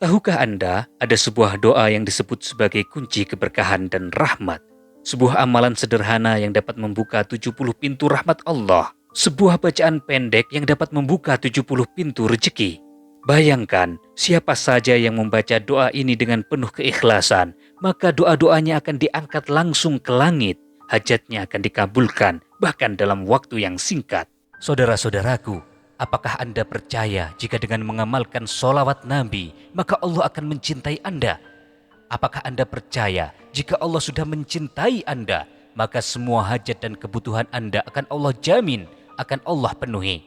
Tahukah Anda ada sebuah doa yang disebut sebagai kunci keberkahan dan rahmat? Sebuah amalan sederhana yang dapat membuka 70 pintu rahmat Allah. Sebuah bacaan pendek yang dapat membuka 70 pintu rezeki. Bayangkan, siapa saja yang membaca doa ini dengan penuh keikhlasan, maka doa-doanya akan diangkat langsung ke langit. Hajatnya akan dikabulkan, bahkan dalam waktu yang singkat. Saudara-saudaraku, apakah Anda percaya jika dengan mengamalkan sholawat Nabi, maka Allah akan mencintai Anda? Apakah Anda percaya jika Allah sudah mencintai Anda, maka semua hajat dan kebutuhan Anda akan Allah jamin, akan Allah penuhi?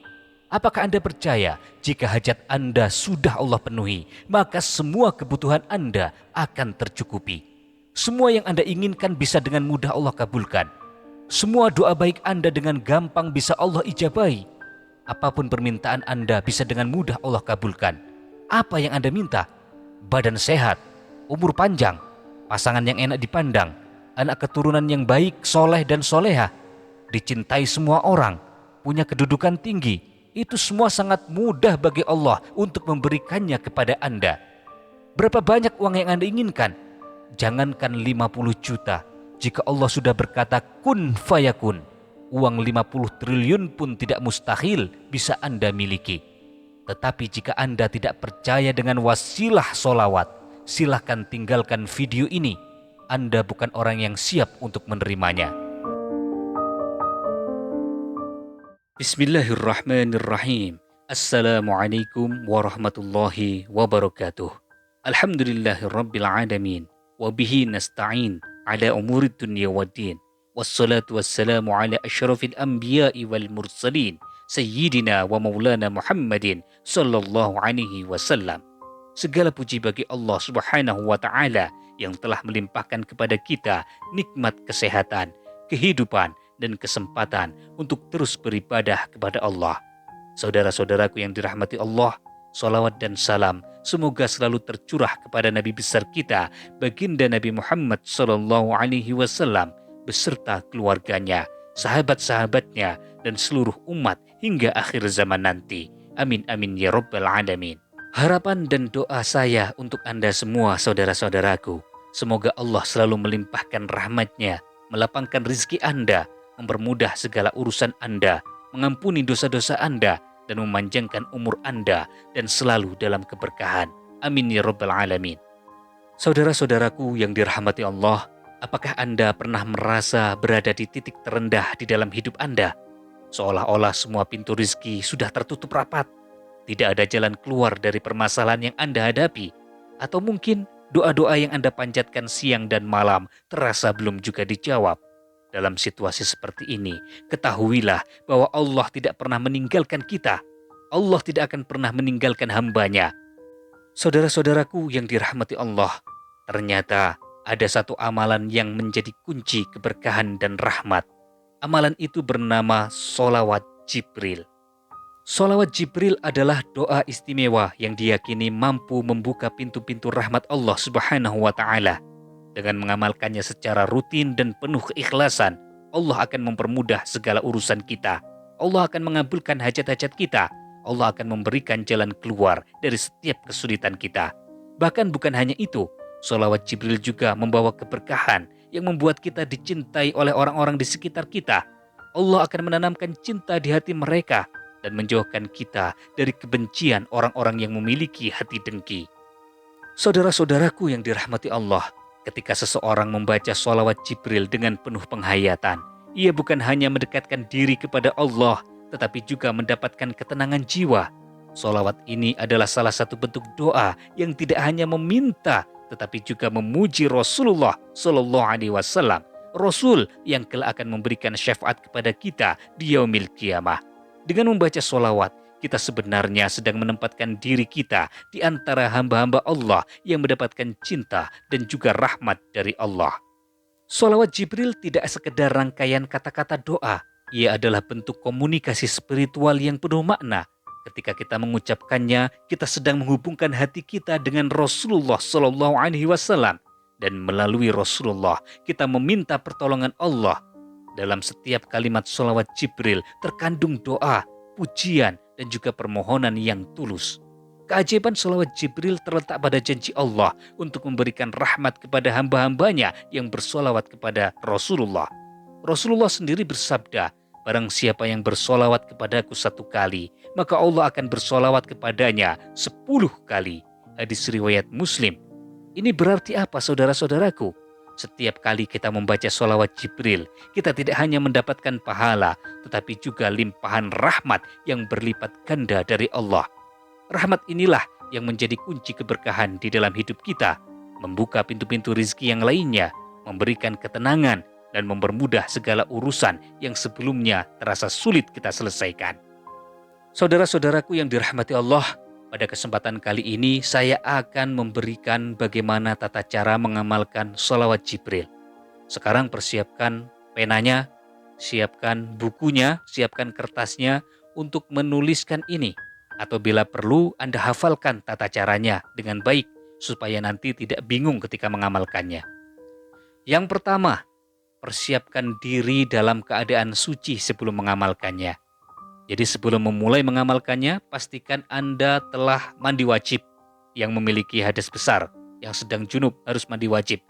Apakah Anda percaya jika hajat Anda sudah Allah penuhi, maka semua kebutuhan Anda akan tercukupi? Semua yang Anda inginkan bisa dengan mudah Allah kabulkan. Semua doa baik Anda dengan gampang bisa Allah ijabahi. Apapun permintaan Anda bisa dengan mudah Allah kabulkan. Apa yang Anda minta? Badan sehat, umur panjang, pasangan yang enak dipandang, anak keturunan yang baik, soleh dan soleha, dicintai semua orang, punya kedudukan tinggi. Itu semua sangat mudah bagi Allah untuk memberikannya kepada Anda. Berapa banyak uang yang Anda inginkan? Jangankan 50 juta. Jika Allah sudah berkata kun fayakun, uang 50 triliun pun tidak mustahil bisa Anda miliki. Tetapi jika Anda tidak percaya dengan wasilah solawat, silahkan tinggalkan video ini. Anda bukan orang yang siap untuk menerimanya. Bismillahirrahmanirrahim. Assalamualaikum warahmatullahi wabarakatuh. Alhamdulillahirabbil alamin. Wa bihi nasta'in ala umurid dunya waddin. Wassalatu wassalamu ala asyrafil anbiya'i wal mursalin. Sayyidina wa maulana Muhammadin sallallahu alaihi wasallam. Segala puji bagi Allah Subhanahu wa taala yang telah melimpahkan kepada kita nikmat kesehatan, kehidupan dan kesempatan untuk terus beribadah kepada Allah. Saudara-saudaraku yang dirahmati Allah, salawat dan salam semoga selalu tercurah kepada Nabi besar kita, baginda Nabi Muhammad sallallahu alaihi wasallam beserta keluarganya, sahabat-sahabatnya dan seluruh umat hingga akhir zaman nanti. Amin amin ya rabbal alamin. Harapan dan doa saya untuk Anda semua saudara-saudaraku, semoga Allah selalu melimpahkan rahmat-Nya, melapangkan rezeki Anda, mempermudah segala urusan Anda, mengampuni dosa-dosa Anda, dan memanjangkan umur Anda dan selalu dalam keberkahan. Amin ya rabbal alamin. Saudara-saudaraku yang dirahmati Allah, apakah Anda pernah merasa berada di titik terendah di dalam hidup Anda? Seolah-olah semua pintu rezeki sudah tertutup rapat. Tidak ada jalan keluar dari permasalahan yang Anda hadapi. Atau mungkin doa-doa yang Anda panjatkan siang dan malam terasa belum juga dijawab. Dalam situasi seperti ini, ketahuilah bahwa Allah tidak pernah meninggalkan kita. Allah tidak akan pernah meninggalkan hamba-Nya. Saudara-saudaraku yang dirahmati Allah, ternyata ada satu amalan yang menjadi kunci keberkahan dan rahmat. Amalan itu bernama Sholawat Jibril. Sholawat Jibril adalah doa istimewa yang diyakini mampu membuka pintu-pintu rahmat Allah Subhanahu wa Ta'ala. Dengan mengamalkannya secara rutin dan penuh keikhlasan, Allah akan mempermudah segala urusan kita. Allah akan mengabulkan hajat-hajat kita. Allah akan memberikan jalan keluar dari setiap kesulitan kita. Bahkan bukan hanya itu, sholawat Jibril juga membawa keberkahan yang membuat kita dicintai oleh orang-orang di sekitar kita. Allah akan menanamkan cinta di hati mereka dan menjauhkan kita dari kebencian orang-orang yang memiliki hati dengki. Saudara-saudaraku yang dirahmati Allah, ketika seseorang membaca sholawat Jibril dengan penuh penghayatan, ia bukan hanya mendekatkan diri kepada Allah, tetapi juga mendapatkan ketenangan jiwa. Sholawat ini adalah salah satu bentuk doa yang tidak hanya meminta, tetapi juga memuji Rasulullah Sallallahu Alaihi Wasallam, Rasul yang kelak akan memberikan syafaat kepada kita di yaumil qiyamah. Dengan membaca sholawat, kita sebenarnya sedang menempatkan diri kita di antara hamba-hamba Allah yang mendapatkan cinta dan juga rahmat dari Allah. Sholawat Jibril tidak sekedar rangkaian kata-kata doa. Ia adalah bentuk komunikasi spiritual yang penuh makna. Ketika kita mengucapkannya, kita sedang menghubungkan hati kita dengan Rasulullah Sallallahu Alaihi Wasallam. Dan melalui Rasulullah, kita meminta pertolongan Allah. Dalam setiap kalimat sholawat Jibril terkandung doa, pujian, dan juga permohonan yang tulus. Keajaiban sholawat Jibril terletak pada janji Allah untuk memberikan rahmat kepada hamba-hambanya yang bersholawat kepada Rasulullah. Rasulullah sendiri bersabda, barang siapa yang bersolawat kepadaku 1 kali, maka Allah akan bersolawat kepadanya 10 kali. Hadis riwayat Muslim. Ini berarti apa saudara-saudaraku? Setiap kali kita membaca sholawat Jibril, kita tidak hanya mendapatkan pahala, tetapi juga limpahan rahmat yang berlipat ganda dari Allah. Rahmat inilah yang menjadi kunci keberkahan di dalam hidup kita, membuka pintu-pintu rizki yang lainnya, memberikan ketenangan, dan mempermudah segala urusan yang sebelumnya terasa sulit kita selesaikan. Saudara-saudaraku yang dirahmati Allah, pada kesempatan kali ini saya akan memberikan bagaimana tata cara mengamalkan sholawat Jibril. Sekarang persiapkan penanya, siapkan bukunya, siapkan kertasnya untuk menuliskan ini. Atau bila perlu Anda hafalkan tata caranya dengan baik supaya nanti tidak bingung ketika mengamalkannya. Yang pertama, persiapkan diri dalam keadaan suci sebelum mengamalkannya. Jadi sebelum memulai mengamalkannya, pastikan Anda telah mandi wajib. Yang memiliki hadas besar, yang sedang junub harus mandi wajib.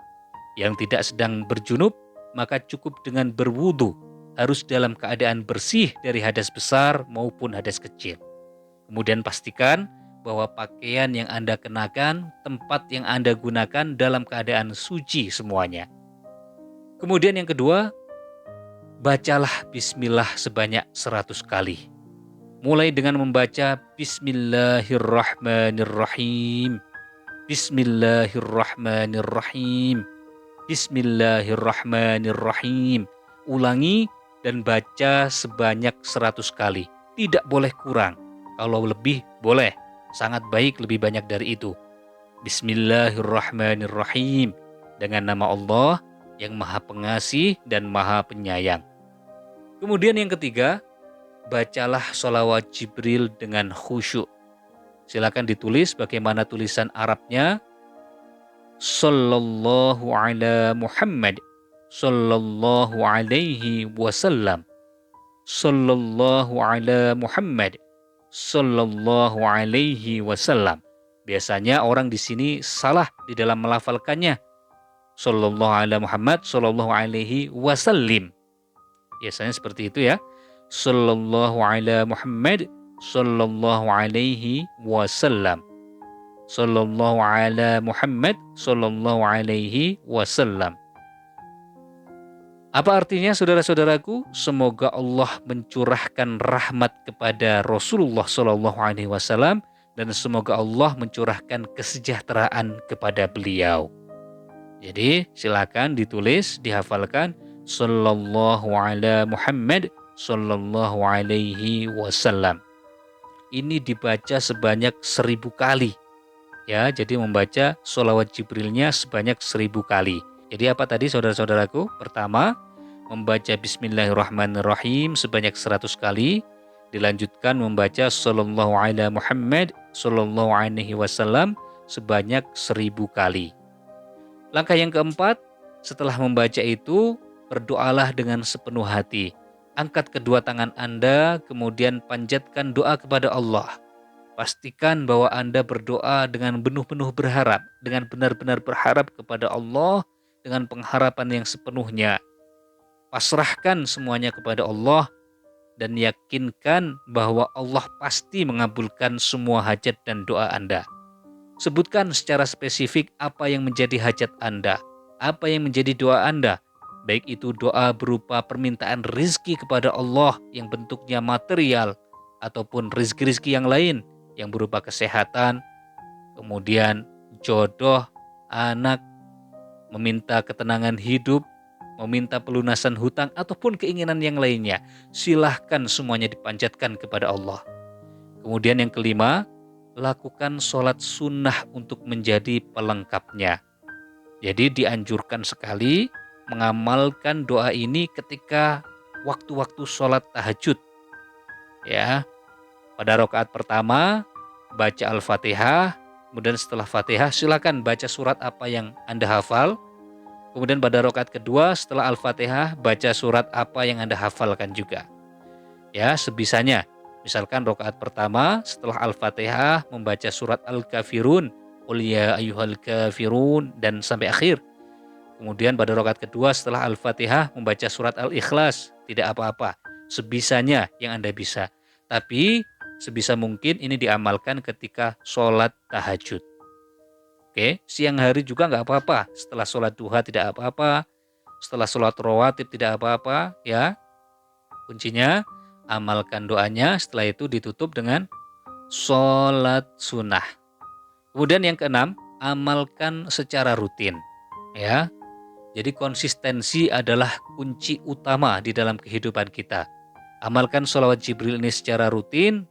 Yang tidak sedang berjunub, maka cukup dengan berwudu. Harus dalam keadaan bersih dari hadas besar maupun hadas kecil. Kemudian pastikan bahwa pakaian yang Anda kenakan, tempat yang Anda gunakan dalam keadaan suci semuanya. Kemudian yang kedua, bacalah bismillah sebanyak 100 kali. Mulai dengan membaca Bismillahirrahmanirrahim. Bismillahirrahmanirrahim. Bismillahirrahmanirrahim. Ulangi dan baca sebanyak 100 kali. Tidak boleh kurang. Kalau lebih boleh. Sangat baik lebih banyak dari itu. Bismillahirrahmanirrahim. Dengan nama Allah yang Maha Pengasih dan Maha Penyayang. Kemudian yang ketiga, bacalah sholawat Jibril dengan khusyuk. Silakan ditulis bagaimana tulisan Arabnya. Sallallahu ala Muhammad, sallallahu alaihi wasallam. Sallallahu ala Muhammad, sallallahu alaihi wasallam. Biasanya orang di sini salah di dalam melafalkannya. Sallallahu ala Muhammad, sallallahu alaihi wasallim. Biasanya seperti itu ya. Sallallahu ala Muhammad, sallallahu alaihi wasallam. Sallallahu ala Muhammad, sallallahu alaihi wasallam. Apa artinya saudara-saudaraku? Semoga Allah mencurahkan rahmat kepada Rasulullah sallallahu alaihi wasallam dan semoga Allah mencurahkan kesejahteraan kepada beliau. Jadi silakan ditulis, dihafalkan sallallahu ala Muhammad sallallahu alaihi wasallam. Ini dibaca sebanyak 1000 kali. Ya, jadi membaca sholawat Jibrilnya sebanyak 1000 kali. Jadi apa tadi saudara-saudaraku? Pertama, membaca Bismillahirrahmanirrahim sebanyak 100 kali. Dilanjutkan membaca sallallahu ala Muhammad sallallahu alaihi wasallam sebanyak 1000 kali. Langkah yang keempat, setelah membaca itu, berdoalah dengan sepenuh hati. Angkat kedua tangan Anda, kemudian panjatkan doa kepada Allah. Pastikan bahwa Anda berdoa dengan penuh-penuh berharap, dengan benar-benar berharap kepada Allah, dengan pengharapan yang sepenuhnya. Pasrahkan semuanya kepada Allah, dan yakinkan bahwa Allah pasti mengabulkan semua hajat dan doa Anda. Sebutkan secara spesifik apa yang menjadi hajat Anda, apa yang menjadi doa Anda, baik itu doa berupa permintaan rizki kepada Allah yang bentuknya material, ataupun rizki-rizki yang lain yang berupa kesehatan, kemudian jodoh, anak, meminta ketenangan hidup, meminta pelunasan hutang, ataupun keinginan yang lainnya. Silahkan semuanya dipanjatkan kepada Allah. Kemudian yang kelima, lakukan sholat sunnah untuk menjadi pelengkapnya. Jadi dianjurkan sekali mengamalkan doa ini ketika waktu-waktu sholat tahajud. Ya, pada rakaat pertama baca Al-Fatihah, kemudian setelah Fatihah silakan baca surat apa yang Anda hafal. Kemudian pada rakaat kedua setelah Al-Fatihah baca surat apa yang Anda hafalkan juga. Ya, sebisanya. Misalkan rakaat pertama setelah Al-Fatihah membaca surat Al-Kafirun, Qul ya ayyuhal kafirun dan sampai akhir. Kemudian pada rakaat kedua setelah Al-Fatihah membaca surat Al-Ikhlas, tidak apa-apa. Sebisanya yang Anda bisa. Tapi sebisa mungkin ini diamalkan ketika sholat tahajud. Oke, siang hari juga nggak apa-apa. Setelah sholat duha tidak apa-apa. Setelah sholat rawatib tidak apa-apa. Ya, kuncinya amalkan doanya. Setelah itu ditutup dengan sholat sunnah. Kemudian yang keenam, amalkan secara rutin. Ya, jadi konsistensi adalah kunci utama di dalam kehidupan kita. Amalkan sholawat Jibril ini secara rutin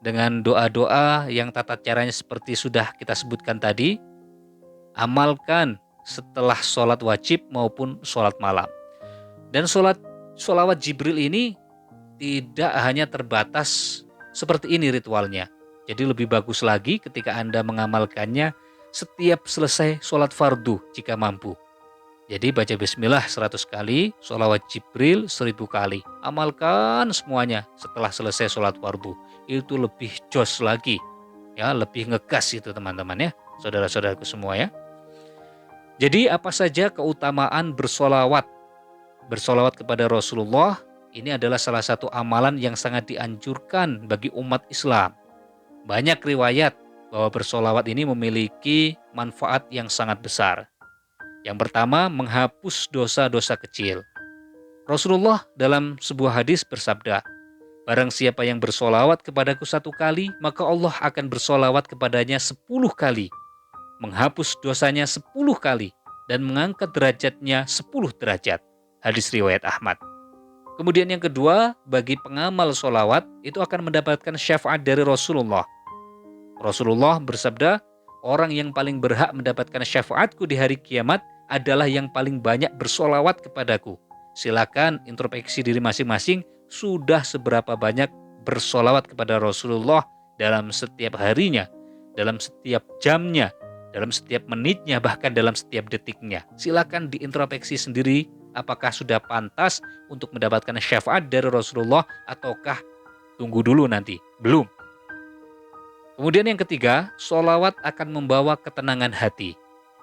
dengan doa-doa yang tata caranya seperti sudah kita sebutkan tadi. Amalkan setelah sholat wajib maupun sholat malam. Dan sholawat Jibril ini tidak hanya terbatas seperti ini ritualnya. Jadi lebih bagus lagi ketika Anda mengamalkannya setiap selesai sholat fardu jika mampu. Jadi baca bismillah 100 kali, sholawat Jibril 1000 kali. Amalkan semuanya setelah selesai sholat fardu. Itu lebih jos lagi. Ya, lebih ngegas itu teman-teman ya. Saudara-saudaraku semua ya. Jadi apa saja keutamaan bersolawat? Bersolawat kepada Rasulullah ini adalah salah satu amalan yang sangat dianjurkan bagi umat Islam. Banyak riwayat bahwa bersolawat ini memiliki manfaat yang sangat besar. Yang pertama, menghapus dosa-dosa kecil. Rasulullah dalam sebuah hadis bersabda, barang siapa yang bersolawat kepadaku 1 kali, maka Allah akan bersolawat kepadanya 10 kali, menghapus dosanya 10 kali, dan mengangkat derajatnya 10 derajat. Hadis riwayat Ahmad. Kemudian yang kedua, bagi pengamal solawat, itu akan mendapatkan syafaat dari Rasulullah. Rasulullah bersabda, orang yang paling berhak mendapatkan syafaatku di hari kiamat adalah yang paling banyak bersolawat kepadaku. Silakan introspeksi diri masing-masing, sudah seberapa banyak bersolawat kepada Rasulullah dalam setiap harinya, dalam setiap jamnya, dalam setiap menitnya, bahkan dalam setiap detiknya. Silakan diintrospeksi sendiri, apakah sudah pantas untuk mendapatkan syafaat dari Rasulullah ataukah tunggu dulu nanti, belum. Kemudian yang ketiga, sholawat akan membawa ketenangan hati.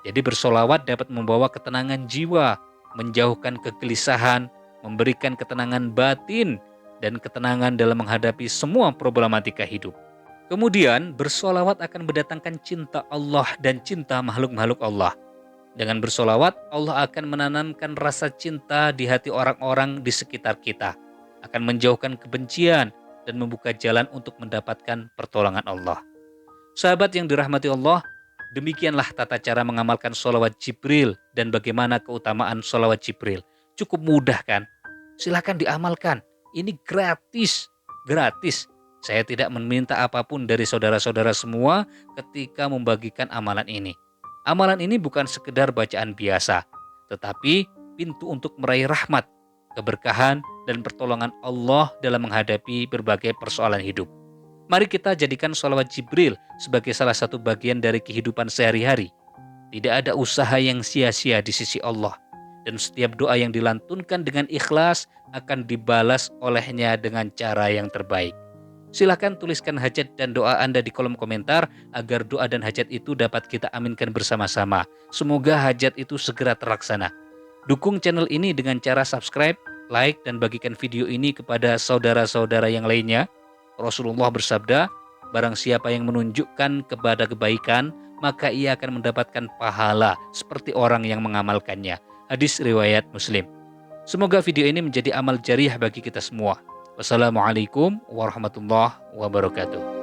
Jadi bersolawat dapat membawa ketenangan jiwa, menjauhkan kegelisahan, memberikan ketenangan batin, dan ketenangan dalam menghadapi semua problematika hidup. Kemudian bersolawat akan mendatangkan cinta Allah dan cinta makhluk-makhluk Allah. Dengan bersolawat, Allah akan menanamkan rasa cinta di hati orang-orang di sekitar kita, akan menjauhkan kebencian, dan membuka jalan untuk mendapatkan pertolongan Allah. Sahabat yang dirahmati Allah, demikianlah tata cara mengamalkan sholawat Jibril dan bagaimana keutamaan sholawat Jibril. Cukup mudah kan? Silakan diamalkan. Ini gratis. Saya tidak meminta apapun dari saudara-saudara semua ketika membagikan amalan ini. Amalan ini bukan sekedar bacaan biasa, tetapi pintu untuk meraih rahmat, keberkahan, dan pertolongan Allah dalam menghadapi berbagai persoalan hidup. Mari kita jadikan sholawat Jibril sebagai salah satu bagian dari kehidupan sehari-hari. Tidak ada usaha yang sia-sia di sisi Allah, dan setiap doa yang dilantunkan dengan ikhlas akan dibalas olehnya dengan cara yang terbaik. Silakan tuliskan hajat dan doa Anda di kolom komentar agar doa dan hajat itu dapat kita aminkan bersama-sama. Semoga hajat itu segera terlaksana. Dukung channel ini dengan cara subscribe, like, dan bagikan video ini kepada saudara-saudara yang lainnya. Rasulullah bersabda, barang siapa yang menunjukkan kepada kebaikan, maka ia akan mendapatkan pahala seperti orang yang mengamalkannya. Hadis riwayat Muslim. Semoga video ini menjadi amal jariah bagi kita semua. Wassalamualaikum warahmatullahi wabarakatuh.